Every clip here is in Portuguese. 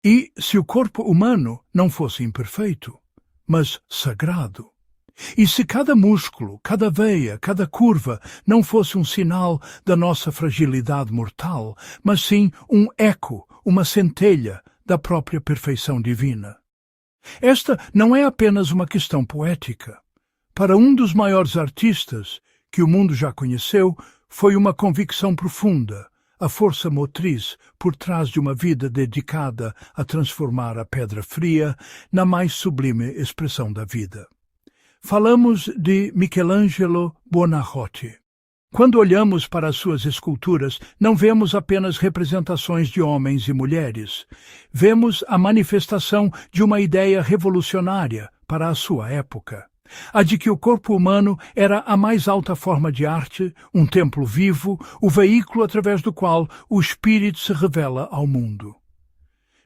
E se o corpo humano não fosse imperfeito, mas sagrado? E se cada músculo, cada veia, cada curva não fosse um sinal da nossa fragilidade mortal, mas sim um eco, uma centelha da própria perfeição divina? Esta não é apenas uma questão poética. Para um dos maiores artistas que o mundo já conheceu, foi uma convicção profunda, a força motriz por trás de uma vida dedicada a transformar a pedra fria na mais sublime expressão da vida. Falamos de Michelangelo Buonarroti. Quando olhamos para as suas esculturas, não vemos apenas representações de homens e mulheres. Vemos a manifestação de uma ideia revolucionária para a sua época. A de que o corpo humano era a mais alta forma de arte, um templo vivo, o veículo através do qual o espírito se revela ao mundo.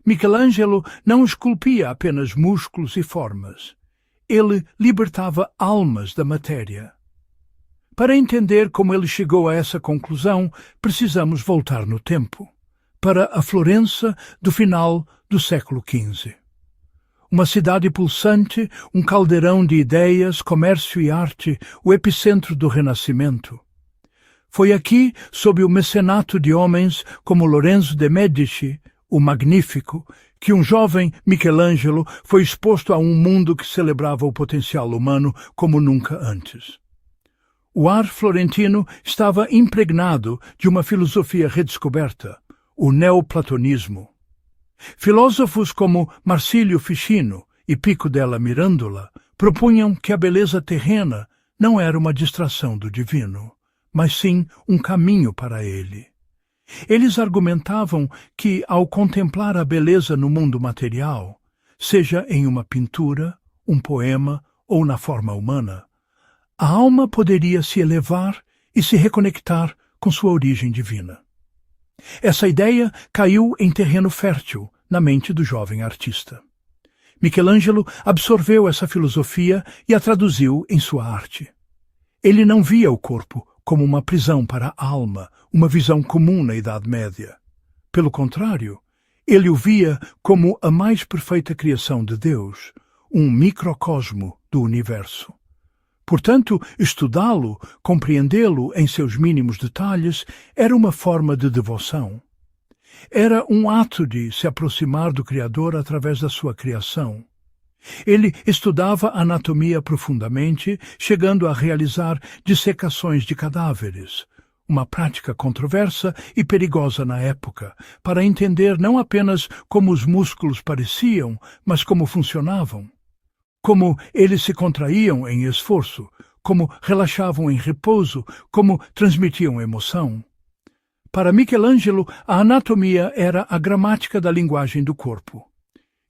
Michelangelo não esculpia apenas músculos e formas. Ele libertava almas da matéria. Para entender como ele chegou a essa conclusão, precisamos voltar no tempo, para a Florença do final do século XV. Uma cidade pulsante, um caldeirão de ideias, comércio e arte, o epicentro do Renascimento. Foi aqui, sob o mecenato de homens como Lorenzo de Medici, o Magnífico, que um jovem Michelangelo foi exposto a um mundo que celebrava o potencial humano como nunca antes. O ar florentino estava impregnado de uma filosofia redescoberta, o neoplatonismo. Filósofos como Marsilio Ficino e Pico della Mirandola propunham que a beleza terrena não era uma distração do divino, mas sim um caminho para ele. Eles argumentavam que, ao contemplar a beleza no mundo material, seja em uma pintura, um poema ou na forma humana, a alma poderia se elevar e se reconectar com sua origem divina. Essa ideia caiu em terreno fértil na mente do jovem artista. Michelangelo absorveu essa filosofia e a traduziu em sua arte. Ele não via o corpo como uma prisão para a alma, uma visão comum na Idade Média. Pelo contrário, ele o via como a mais perfeita criação de Deus, um microcosmo do universo. Portanto, estudá-lo, compreendê-lo em seus mínimos detalhes, era uma forma de devoção. Era um ato de se aproximar do Criador através da sua criação. Ele estudava anatomia profundamente, chegando a realizar dissecações de cadáveres, uma prática controversa e perigosa na época, para entender não apenas como os músculos pareciam, mas como funcionavam. Como eles se contraíam em esforço, como relaxavam em repouso, como transmitiam emoção. Para Michelangelo, a anatomia era a gramática da linguagem do corpo.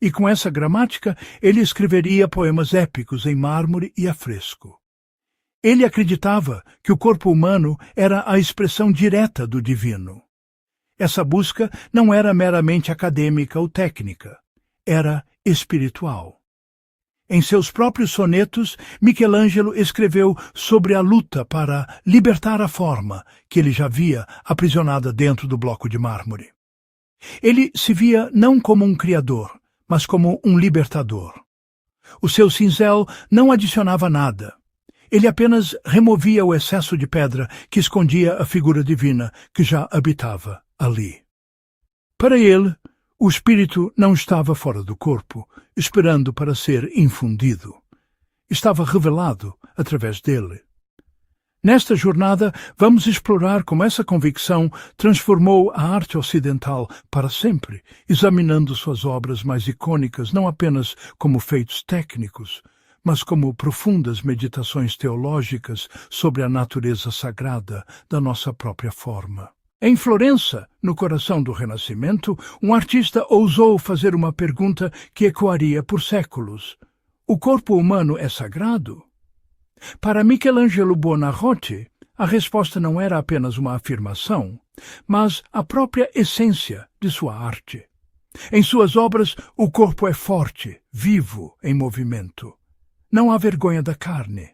E com essa gramática, ele escreveria poemas épicos em mármore e a fresco. Ele acreditava que o corpo humano era a expressão direta do divino. Essa busca não era meramente acadêmica ou técnica, era espiritual. Em seus próprios sonetos, Michelangelo escreveu sobre a luta para libertar a forma que ele já via aprisionada dentro do bloco de mármore. Ele se via não como um criador, mas como um libertador. O seu cincel não adicionava nada. Ele apenas removia o excesso de pedra que escondia a figura divina que já habitava ali. Para ele, o espírito não estava fora do corpo, esperando para ser infundido. Estava revelado através dele. Nesta jornada, vamos explorar como essa convicção transformou a arte ocidental para sempre, examinando suas obras mais icônicas não apenas como feitos técnicos, mas como profundas meditações teológicas sobre a natureza sagrada da nossa própria forma. Em Florença, no coração do Renascimento, um artista ousou fazer uma pergunta que ecoaria por séculos. O corpo humano é sagrado? Para Michelangelo Buonarroti, a resposta não era apenas uma afirmação, mas a própria essência de sua arte. Em suas obras, o corpo é forte, vivo, em movimento. Não há vergonha da carne,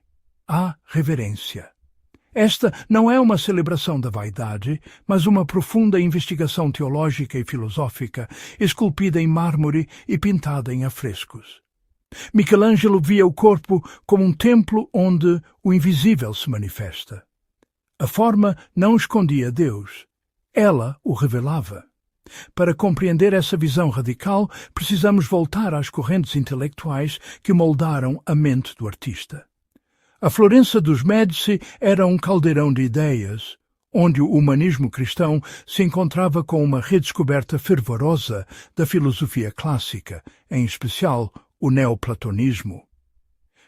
há reverência. Esta não é uma celebração da vaidade, mas uma profunda investigação teológica e filosófica, esculpida em mármore e pintada em afrescos. Michelangelo via o corpo como um templo onde o invisível se manifesta. A forma não escondia Deus, ela o revelava. Para compreender essa visão radical, precisamos voltar às correntes intelectuais que moldaram a mente do artista. A Florença dos Médici era um caldeirão de ideias, onde o humanismo cristão se encontrava com uma redescoberta fervorosa da filosofia clássica, em especial o neoplatonismo.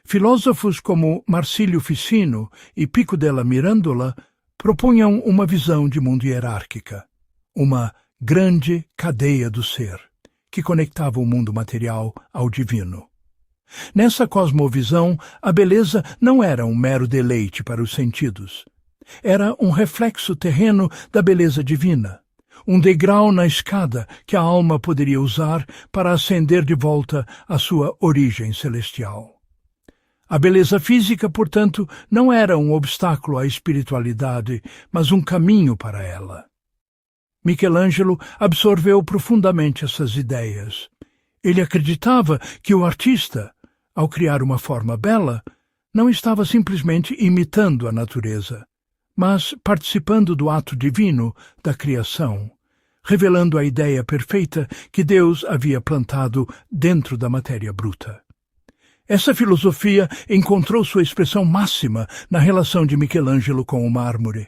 Filósofos como Marsilio Ficino e Pico della Mirandola propunham uma visão de mundo hierárquica, uma grande cadeia do ser, que conectava o mundo material ao divino. Nessa cosmovisão, a beleza não era um mero deleite para os sentidos. Era um reflexo terreno da beleza divina, um degrau na escada que a alma poderia usar para ascender de volta à sua origem celestial. A beleza física, portanto, não era um obstáculo à espiritualidade, mas um caminho para ela. Michelangelo absorveu profundamente essas ideias. Ele acreditava que o artista, ao criar uma forma bela, não estava simplesmente imitando a natureza, mas participando do ato divino da criação, revelando a ideia perfeita que Deus havia plantado dentro da matéria bruta. Essa filosofia encontrou sua expressão máxima na relação de Michelangelo com o mármore.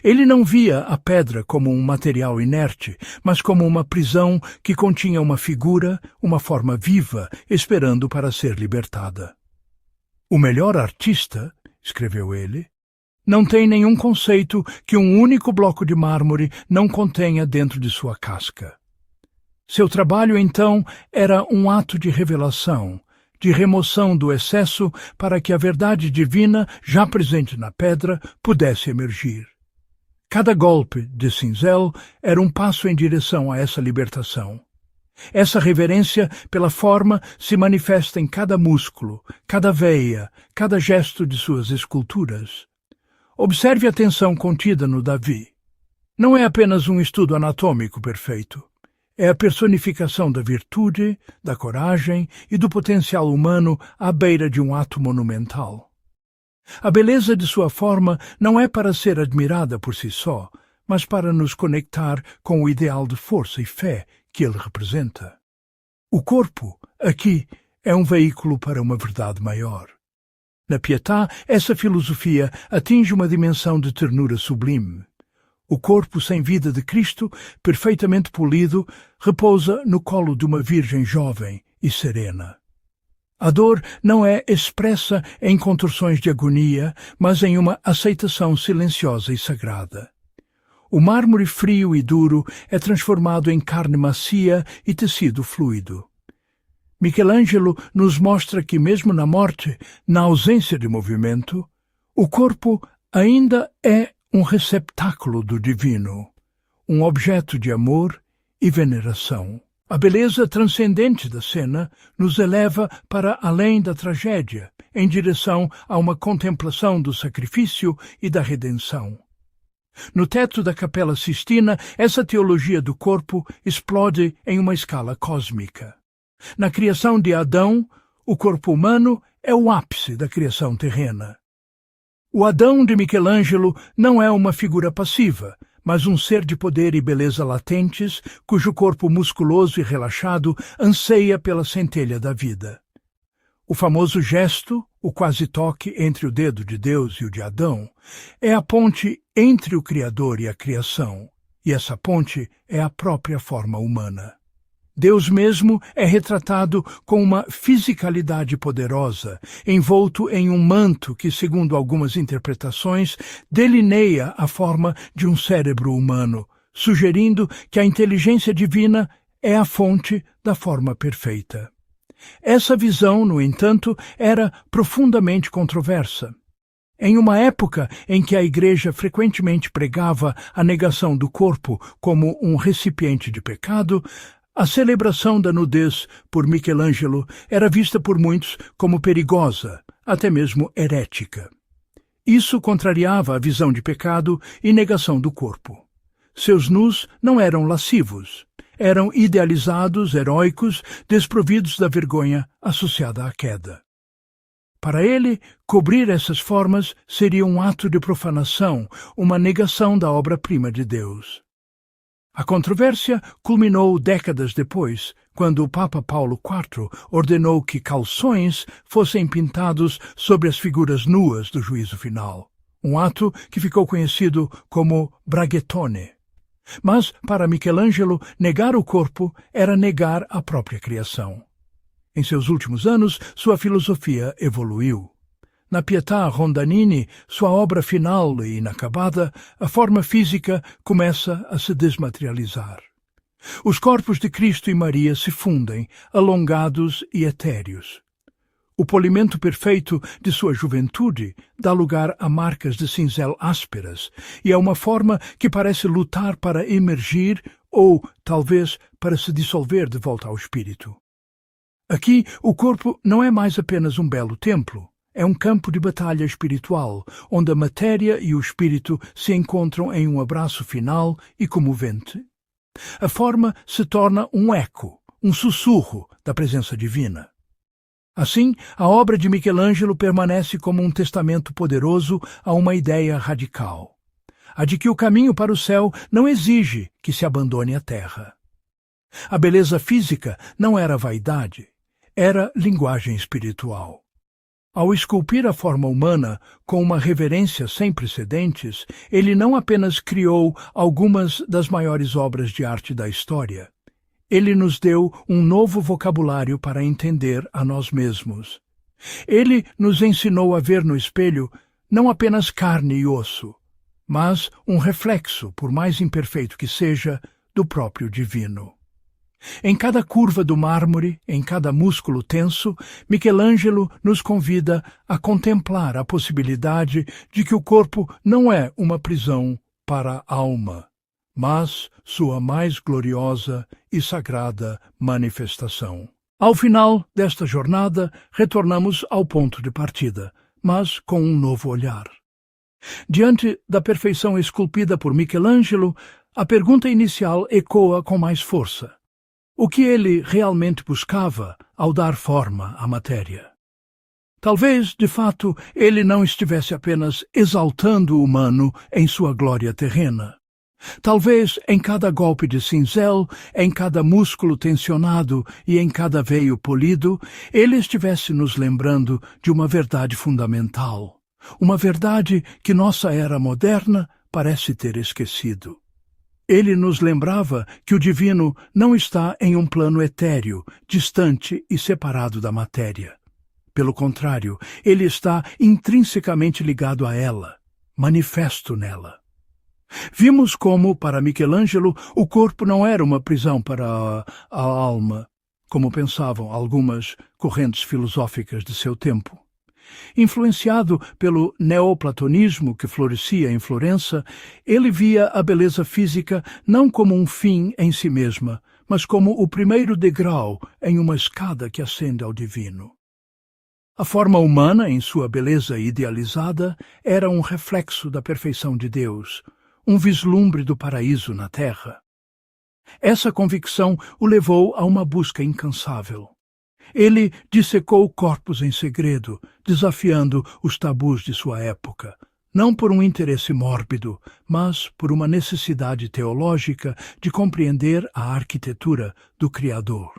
Ele não via a pedra como um material inerte, mas como uma prisão que continha uma figura, uma forma viva, esperando para ser libertada. O melhor artista, escreveu ele, não tem nenhum conceito que um único bloco de mármore não contenha dentro de sua casca. Seu trabalho, então, era um ato de revelação, de remoção do excesso para que a verdade divina, já presente na pedra, pudesse emergir. Cada golpe de cinzel era um passo em direção a essa libertação. Essa reverência pela forma se manifesta em cada músculo, cada veia, cada gesto de suas esculturas. Observe a tensão contida no Davi. Não é apenas um estudo anatômico perfeito. É a personificação da virtude, da coragem e do potencial humano à beira de um ato monumental. A beleza de sua forma não é para ser admirada por si só, mas para nos conectar com o ideal de força e fé que ele representa. O corpo, aqui, é um veículo para uma verdade maior. Na Pietà, essa filosofia atinge uma dimensão de ternura sublime. O corpo sem vida de Cristo, perfeitamente polido, repousa no colo de uma virgem jovem e serena. A dor não é expressa em contorções de agonia, mas em uma aceitação silenciosa e sagrada. O mármore frio e duro é transformado em carne macia e tecido fluido. Michelangelo nos mostra que mesmo na morte, na ausência de movimento, o corpo ainda é um receptáculo do divino, um objeto de amor e veneração. A beleza transcendente da cena nos eleva para além da tragédia, em direção a uma contemplação do sacrifício e da redenção. No teto da Capela Sistina, essa teologia do corpo explode em uma escala cósmica. Na criação de Adão, o corpo humano é o ápice da criação terrena. O Adão de Michelangelo não é uma figura passiva, mas um ser de poder e beleza latentes, cujo corpo musculoso e relaxado anseia pela centelha da vida. O famoso gesto, o quase toque entre o dedo de Deus e o de Adão, é a ponte entre o Criador e a criação, e essa ponte é a própria forma humana. Deus mesmo é retratado com uma fisicalidade poderosa, envolto em um manto que, segundo algumas interpretações, delineia a forma de um cérebro humano, sugerindo que a inteligência divina é a fonte da forma perfeita. Essa visão, no entanto, era profundamente controversa. Em uma época em que a Igreja frequentemente pregava a negação do corpo como um recipiente de pecado, a celebração da nudez por Michelangelo era vista por muitos como perigosa, até mesmo herética. Isso contrariava a visão de pecado e negação do corpo. Seus nus não eram lascivos. Eram idealizados, heróicos, desprovidos da vergonha associada à queda. Para ele, cobrir essas formas seria um ato de profanação, uma negação da obra-prima de Deus. A controvérsia culminou décadas depois, quando o Papa Paulo IV ordenou que calções fossem pintados sobre as figuras nuas do juízo final, um ato que ficou conhecido como Braghettone. Mas, para Michelangelo, negar o corpo era negar a própria criação. Em seus últimos anos, sua filosofia evoluiu. Na Pietà Rondanini, sua obra final e inacabada, a forma física começa a se desmaterializar. Os corpos de Cristo e Maria se fundem, alongados e etéreos. O polimento perfeito de sua juventude dá lugar a marcas de cinzel ásperas e a uma forma que parece lutar para emergir ou, talvez, para se dissolver de volta ao espírito. Aqui, o corpo não é mais apenas um belo templo. É um campo de batalha espiritual, onde a matéria e o espírito se encontram em um abraço final e comovente. A forma se torna um eco, um sussurro da presença divina. Assim, a obra de Michelangelo permanece como um testamento poderoso a uma ideia radical, a de que o caminho para o céu não exige que se abandone a terra. A beleza física não era vaidade, era linguagem espiritual. Ao esculpir a forma humana com uma reverência sem precedentes, ele não apenas criou algumas das maiores obras de arte da história. Ele nos deu um novo vocabulário para entender a nós mesmos. Ele nos ensinou a ver no espelho não apenas carne e osso, mas um reflexo, por mais imperfeito que seja, do próprio divino. Em cada curva do mármore, em cada músculo tenso, Michelangelo nos convida a contemplar a possibilidade de que o corpo não é uma prisão para a alma, mas sua mais gloriosa e sagrada manifestação. Ao final desta jornada, retornamos ao ponto de partida, mas com um novo olhar. Diante da perfeição esculpida por Michelangelo, a pergunta inicial ecoa com mais força. O que ele realmente buscava ao dar forma à matéria? Talvez, de fato, ele não estivesse apenas exaltando o humano em sua glória terrena. Talvez em cada golpe de cinzel, em cada músculo tensionado e em cada veio polido, ele estivesse nos lembrando de uma verdade fundamental. Uma verdade que nossa era moderna parece ter esquecido. Ele nos lembrava que o divino não está em um plano etéreo, distante e separado da matéria. Pelo contrário, ele está intrinsecamente ligado a ela, manifesto nela. Vimos como, para Michelangelo, o corpo não era uma prisão para a alma, como pensavam algumas correntes filosóficas de seu tempo. Influenciado pelo neoplatonismo que florescia em Florença, ele via a beleza física não como um fim em si mesma, mas como o primeiro degrau em uma escada que ascende ao divino. A forma humana, em sua beleza idealizada, era um reflexo da perfeição de Deus, um vislumbre do paraíso na terra. Essa convicção o levou a uma busca incansável. Ele dissecou corpos em segredo, desafiando os tabus de sua época, não por um interesse mórbido, mas por uma necessidade teológica de compreender a arquitetura do Criador.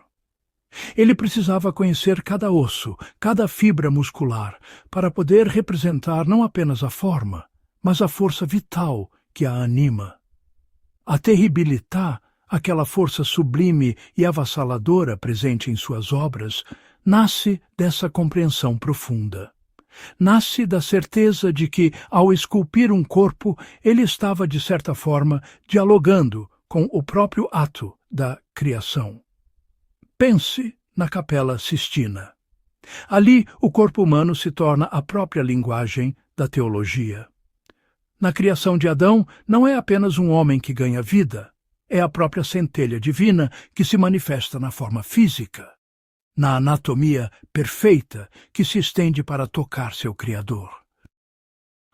Ele precisava conhecer cada osso, cada fibra muscular, para poder representar não apenas a forma, mas a força vital que a anima. A terribilità, aquela força sublime e avassaladora presente em suas obras, nasce dessa compreensão profunda. Nasce da certeza de que, ao esculpir um corpo, ele estava, de certa forma, dialogando com o próprio ato da criação. Pense na Capela Sistina. Ali, o corpo humano se torna a própria linguagem da teologia. Na criação de Adão, não é apenas um homem que ganha vida, é a própria centelha divina que se manifesta na forma física, na anatomia perfeita que se estende para tocar seu Criador.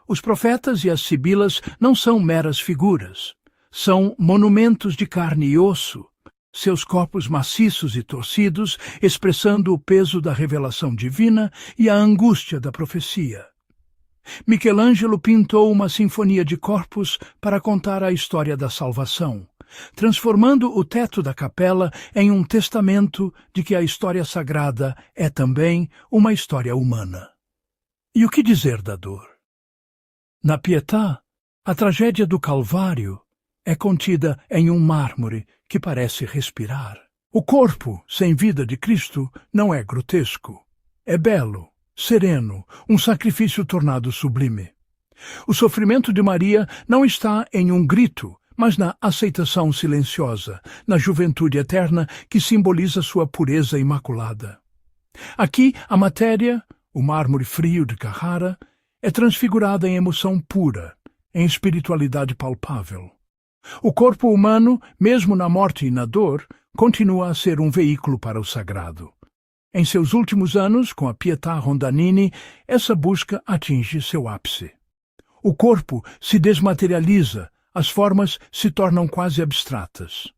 Os profetas e as sibilas não são meras figuras. São monumentos de carne e osso, seus corpos maciços e torcidos expressando o peso da revelação divina e a angústia da profecia. Michelangelo pintou uma sinfonia de corpos para contar a história da salvação, transformando o teto da capela em um testamento de que a história sagrada é também uma história humana. E o que dizer da dor? Na Pietà, a tragédia do Calvário é contida em um mármore que parece respirar. O corpo sem vida de Cristo não é grotesco. É belo, sereno, um sacrifício tornado sublime. O sofrimento de Maria não está em um grito, mas na aceitação silenciosa, na juventude eterna que simboliza sua pureza imaculada. Aqui, a matéria, o mármore frio de Carrara, é transfigurada em emoção pura, em espiritualidade palpável. O corpo humano, mesmo na morte e na dor, continua a ser um veículo para o sagrado. Em seus últimos anos, com a Pietà Rondanini, essa busca atinge seu ápice. O corpo se desmaterializa, as formas se tornam quase abstratas.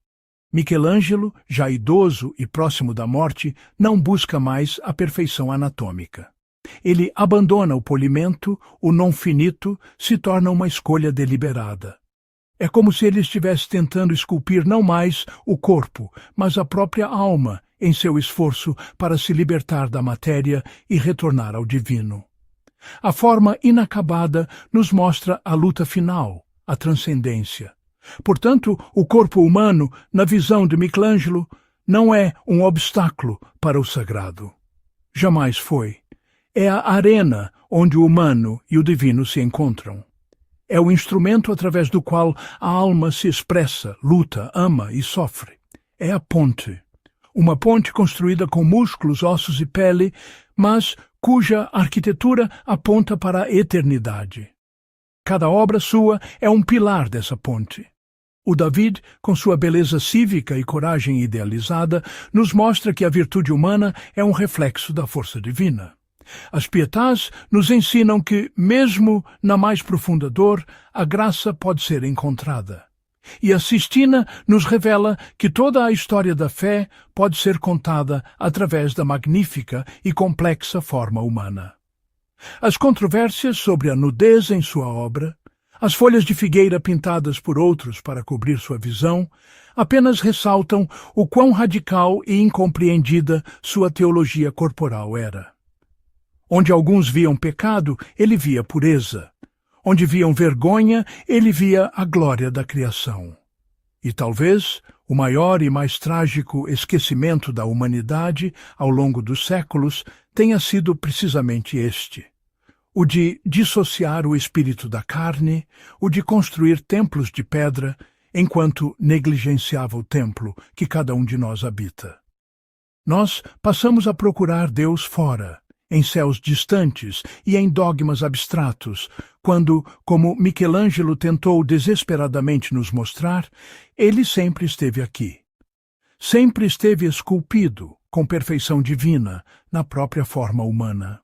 Michelangelo, já idoso e próximo da morte, não busca mais a perfeição anatômica. Ele abandona o polimento, o não finito se torna uma escolha deliberada. É como se ele estivesse tentando esculpir não mais o corpo, mas a própria alma em seu esforço para se libertar da matéria e retornar ao divino. A forma inacabada nos mostra a luta final, a transcendência. Portanto, o corpo humano, na visão de Michelangelo, não é um obstáculo para o sagrado. Jamais foi. É a arena onde o humano e o divino se encontram. É o instrumento através do qual a alma se expressa, luta, ama e sofre. É a ponte. Uma ponte construída com músculos, ossos e pele, mas cuja arquitetura aponta para a eternidade. Cada obra sua é um pilar dessa ponte. O David, com sua beleza cívica e coragem idealizada, nos mostra que a virtude humana é um reflexo da força divina. As Pietás nos ensinam que, mesmo na mais profunda dor, a graça pode ser encontrada. E a Sistina nos revela que toda a história da fé pode ser contada através da magnífica e complexa forma humana. As controvérsias sobre a nudez em sua obra, as folhas de figueira pintadas por outros para cobrir sua visão, apenas ressaltam o quão radical e incompreendida sua teologia corporal era. Onde alguns viam pecado, ele via pureza. Onde viam vergonha, ele via a glória da criação. E talvez o maior e mais trágico esquecimento da humanidade ao longo dos séculos tenha sido precisamente este: o de dissociar o espírito da carne, o de construir templos de pedra, enquanto negligenciava o templo que cada um de nós habita. Nós passamos a procurar Deus fora, em céus distantes e em dogmas abstratos, quando, como Michelangelo tentou desesperadamente nos mostrar, ele sempre esteve aqui. Sempre esteve esculpido, com perfeição divina, na própria forma humana.